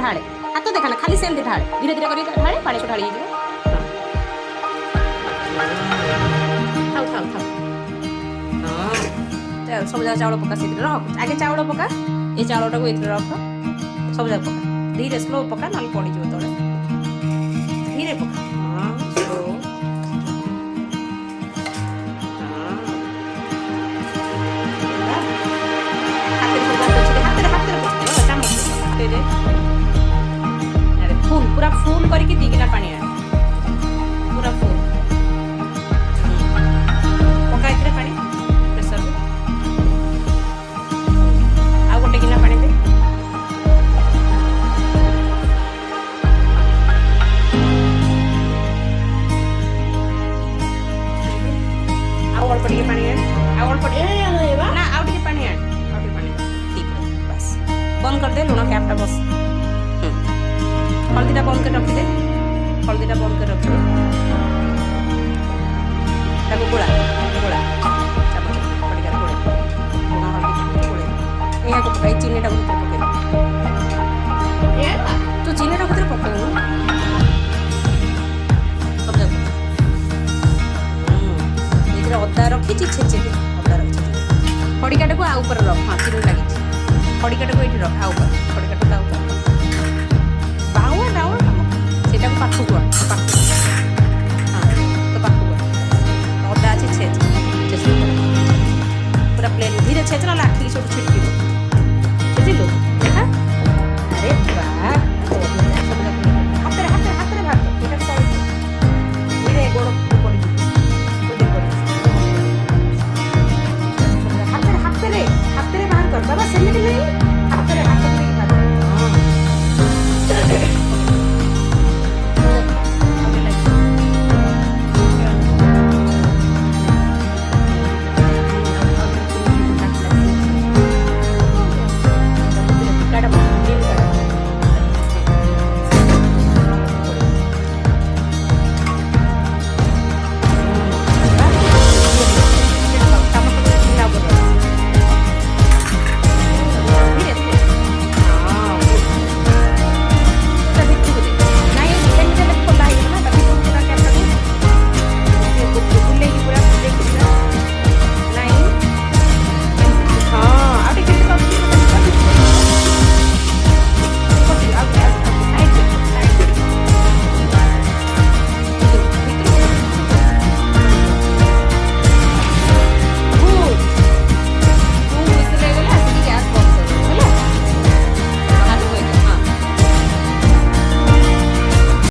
ढाळे हाथ देखा खाली सेमती ढाळे धीरे धीरे कर ढाळे पानी को ढाली थाउ थाउ थाउ हाँ सब जाक चाउल पका से रख आगे चाउल पका ये चाउलटा को ये रख सब जाक पका धीरे स्लो पका ना पड़ी जो तले धीरे पका हाँ स्लो फुल पूरा फुल करके दीगिना पानी पूरा फुल पका इतने पानी प्रेशर आ गोटे गिना पानी दे आ अल्प टिके पानी आ अल्प ना आउ टिके पानी बस बंद कर दे लुण कैपटा बस हल्दीटा बंद कर रखी दे हल्दीटा बंद कर रखी दे ताको गोला गोला चापा पड़ीकार गोले लुण हल्दी गोले यहाँ को पकाई चीनीटा भीतर पकाई तू चीनीटा भीतर पकाऊ सब जाक ये अदा रखी छेचे अदा रखी खड़ीकाटा को आ ऊपर रख हाँ चीनी लगी खड़ीकाटा को ये रख आ ऊपर खड़ीकाटा आ ऊपर सेटा को पाखु को हाँ तो पाखु को अदा अच्छे छेच पूरा प्लेन धीरे छेच ना आखि छोट छिटकी बुझिलु